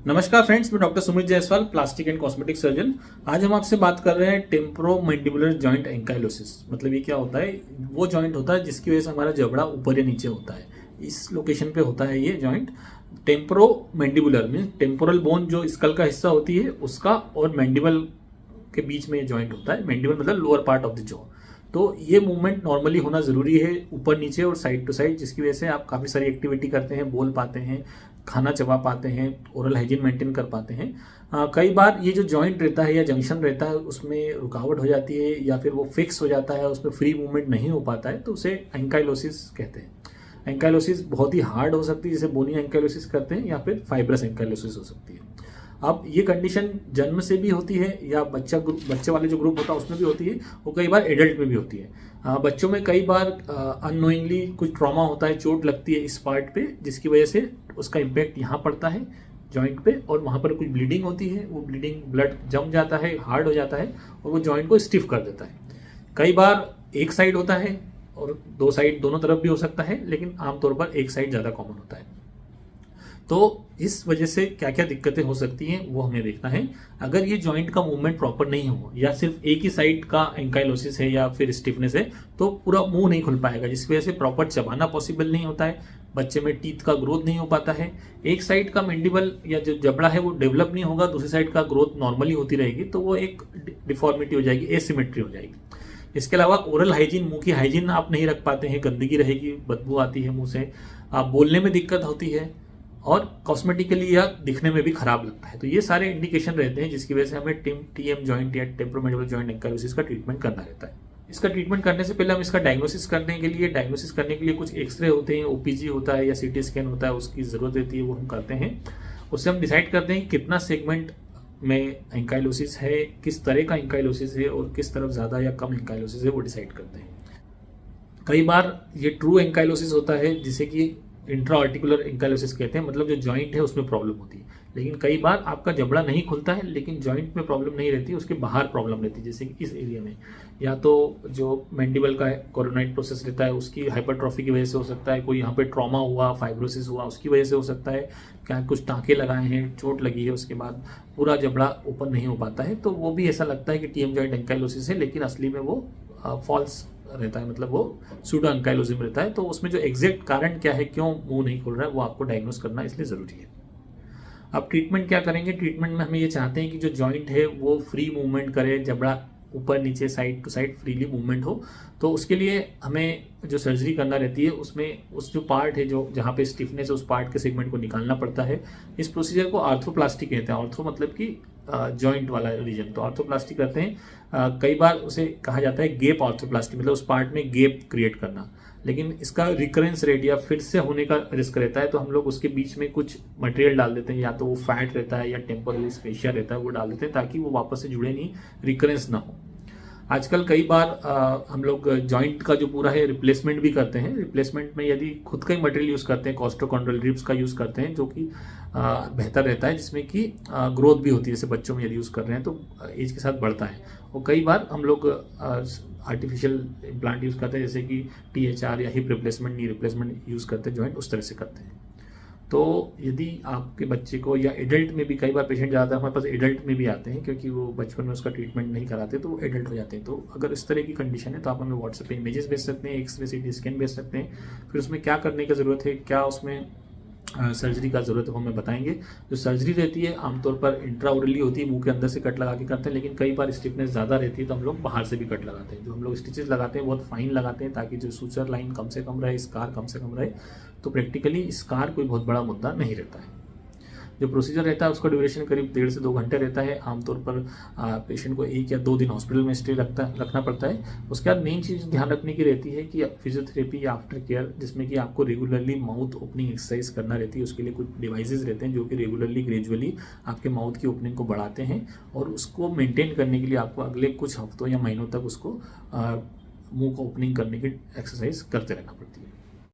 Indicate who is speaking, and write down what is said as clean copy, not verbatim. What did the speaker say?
Speaker 1: नमस्कार फ्रेंड्स, मैं doctor Sumit Jaiswal, plastic and cosmetic surgeon. आज हम आपसे बात कर रहे हैं टेम्पोरोमैंडिबुलर जॉइंट एंकाइलोसिस। मतलब ये क्या होता है? वो जॉइंट होता है जिसकी वजह से हमारा जबड़ा ऊपर या नीचे होता है। इस लोकेशन पे होता है ये joint. Temporomandibular mean temporal bone जो स्कल का हिस्सा होती है उसका और मैंडिबल के बीच में ये जॉइंट होता है। मैंडिबल मतलब lower part of the jaw. तो ये मूवमेंट नॉर्मली होना ज़रूरी है, ऊपर नीचे और साइड टू साइड, जिसकी वजह से आप काफ़ी सारी एक्टिविटी करते हैं, बोल पाते हैं, खाना चबा पाते हैं, ओरल हाइजीन मेंटेन कर पाते हैं। कई बार ये जो जॉइंट रहता है या जंक्शन रहता है उसमें रुकावट हो जाती है या फिर वो फिक्स हो जाता है, उसमें फ्री मूवमेंट नहीं हो पाता है, तो उसे एंकाइलोसिस कहते हैं। एंकाइलोसिस बहुत ही हार्ड हो सकती है, जैसे बोनी एंकाइलोसिस करते हैं, या फिर फाइब्रस एंकाइलोसिस हो सकती है। अब ये कंडीशन जन्म से भी होती है या बच्चे वाले जो ग्रुप होता है उसमें भी होती है, और कई बार एडल्ट में भी होती है। बच्चों में कई बार अननोइंगली कुछ ट्रॉमा होता है, चोट लगती है इस पार्ट पे, जिसकी वजह से उसका इम्पैक्ट यहाँ पड़ता है जॉइंट पे, और वहाँ पर कुछ ब्लीडिंग होती है, वो ब्लीडिंग ब्लड जम जाता है, हार्ड हो जाता है, और वो जॉइंट को स्टिफ कर देता है। कई बार एक साइड होता है और दो साइड दोनों तरफ भी हो सकता है, लेकिन आमतौर पर एक साइड ज़्यादा कॉमन होता है। तो इस वजह से क्या क्या दिक्कतें हो सकती हैं वो हमें देखना है। अगर ये जॉइंट का मूवमेंट प्रॉपर नहीं हो या सिर्फ एक ही साइड का एंकाइलोसिस है या फिर स्टिफनेस है, तो पूरा मुंह नहीं खुल पाएगा, जिसकी वजह से प्रॉपर चबाना पॉसिबल नहीं होता है, बच्चे में टीथ का ग्रोथ नहीं हो पाता है, एक साइड का मैंडिबल या जो जबड़ा है वो डेवलप नहीं होगा, दूसरी साइड का ग्रोथ नॉर्मली होती रहेगी, तो वो एक डिफॉर्मिटी हो जाएगी, एसिमेट्री हो जाएगी। इसके अलावा ओरल हाइजीन, मुंह की हाइजीन आप नहीं रख पाते हैं, गंदगी रहेगी, बदबू आती है मुंह से, आप बोलने में दिक्कत होती है, और कॉस्मेटिकली या दिखने में भी खराब लगता है। तो ये सारे इंडिकेशन रहते हैं जिसकी वजह से हमें टीएम जॉइंट या टेम्पोरोमैंडिबुलर जॉइंट एंकाइलोसिस का ट्रीटमेंट करना रहता है। इसका ट्रीटमेंट करने से पहले हम इसका डायग्नोसिस करने के लिए कुछ एक्सरे होते हैं, ओपीजी होता है या सीटी स्कैन होता है, उसकी ज़रूरत रहती है, वो हम करते हैं। उससे हम डिसाइड करते हैं कि कितना सेगमेंट में एंकाइलोसिस है, किस तरह का एंकाइलोसिस है, और किस तरफ ज़्यादा या कम एंकाइलोसिस है, वो डिसाइड करते हैं। कई बार ये ट्रू एंकाइलोसिस होता है जिसे कि इंट्रा आर्टिकुलर एंकाइलोसिस कहते हैं, मतलब जो जॉइंट है उसमें प्रॉब्लम होती है। लेकिन कई बार आपका जबड़ा नहीं खुलता है लेकिन जॉइंट में प्रॉब्लम नहीं रहती, उसके बाहर प्रॉब्लम रहती है, जैसे कि इस एरिया में, या तो जो मैंडिबल का कोरोनाइड प्रोसेस रहता है उसकी हाइपरट्रॉफी की वजह से हो सकता है, कोई यहाँ पे ट्रॉमा हुआ, फाइब्रोसिस हुआ, उसकी वजह से हो सकता है, क्या कुछ टाँके लगाए हैं, चोट लगी है, उसके बाद पूरा जबड़ा ओपन नहीं हो पाता है, तो वो भी ऐसा लगता है कि टीएम जॉइंट एंकाइलोसिस है, लेकिन असली में वो फॉल्स रहता है, मतलब वो सूडो एंकाइलोसिस रहता है। तो उसमें जो एग्जैक्ट कारण क्या है, क्यों मुंह नहीं खुल रहा है, वो आपको डायग्नोस करना इसलिए ज़रूरी है। अब ट्रीटमेंट क्या करेंगे? ट्रीटमेंट में हमें ये चाहते हैं कि जो जॉइंट है वो फ्री मूवमेंट करे, जबड़ा ऊपर नीचे side to side freely movement हो। तो उसके लिए हमें जो सर्जरी करना रहती है उसमें उस जो पार्ट है जो जहाँ पे स्टिफनेस है उस पार्ट के सेगमेंट को निकालना पड़ता है। इस प्रोसीजर को आर्थ्रोप्लास्टी कहते हैं। आर्थ्रो मतलब कि जॉइंट वाला रीजन, तो आर्थ्रोप्लास्टी करते हैं। कई बार उसे कहा जाता है गैप आर्थ्रोप्लास्टी, मतलब उस पार्ट में गैप क्रिएट करना, लेकिन इसका रिकरेंस रेट या फिर से होने का रिस्क रहता है, तो हम लोग उसके बीच में कुछ मटेरियल डाल देते हैं, या तो वो फैट रहता है या टेम्पोरली स्पेशिया रहता है, वो डाल देते हैं ताकि वो वापस से जुड़े नहीं, रिकरेंस ना हो। आजकल कई बार हम लोग जॉइंट का जो पूरा है रिप्लेसमेंट भी करते हैं। रिप्लेसमेंट में यदि खुद का ही मटेरियल यूज़ करते हैं, कॉस्टोकॉन्ड्रोल रिब्स का यूज़ करते हैं, जो कि बेहतर रहता है, जिसमें कि ग्रोथ भी होती है। जैसे बच्चों में यदि यूज़ कर रहे हैं तो एज के साथ बढ़ता है। और कई बार हम लोग आर्टिफिशियल इम्प्लांट यूज़ करते हैं, जैसे कि THR या hip replacement, knee replacement use करते हैं, जॉइंट उस तरह से करते हैं। तो यदि आपके बच्चे को, या एडल्ट में भी कई बार पेशेंट ज़्यादा हमारे पास एडल्ट में भी आते हैं, क्योंकि वो बचपन में उसका ट्रीटमेंट नहीं कराते तो वो एडल्ट हो जाते हैं। तो अगर इस तरह की कंडीशन है तो आप हमें व्हाट्सएप पे इमेजेस भेज सकते हैं, एक्सरे सीटी स्कैन भेज सकते हैं, फिर उसमें क्या करने की ज़रूरत है, क्या उसमें सर्जरी का ज़रूरत है, वो हमें बताएंगे। जो सर्जरी रहती है आमतौर पर इंट्राओरली होती है, मुंह के अंदर से कट लगा के करते हैं, लेकिन कई बार स्टिफनेस ज़्यादा रहती है तो हम लोग बाहर से भी कट लगाते हैं। जो हम लोग स्टिचेस लगाते हैं बहुत फाइन लगाते हैं ताकि जो सूचर लाइन कम से कम रहे, स्कार कम से कम रहे, तो प्रैक्टिकली स्कार कोई बहुत बड़ा मुद्दा नहीं रहता है। जो प्रोसीजर रहता है उसका ड्यूरेशन करीब 1.5 से 2 घंटे रहता है। आमतौर पर पेशेंट को 1 या 2 दिन हॉस्पिटल में स्टे रखना पड़ता है। उसके बाद मेन चीज़ ध्यान रखने की रहती है कि फिजियोथेरेपी या आफ्टर केयर, जिसमें कि आपको रेगुलरली माउथ ओपनिंग एक्सरसाइज करना रहती है। उसके लिए कुछ डिवाइसेस रहते हैं जो कि रेगुलरली ग्रेजुअली आपके माउथ की ओपनिंग को बढ़ाते हैं, और उसको मेंटेन करने के लिए आपको अगले कुछ हफ्तों या महीनों तक उसको मुंह को ओपनिंग करने की एक्सरसाइज करते रहना पड़ती है।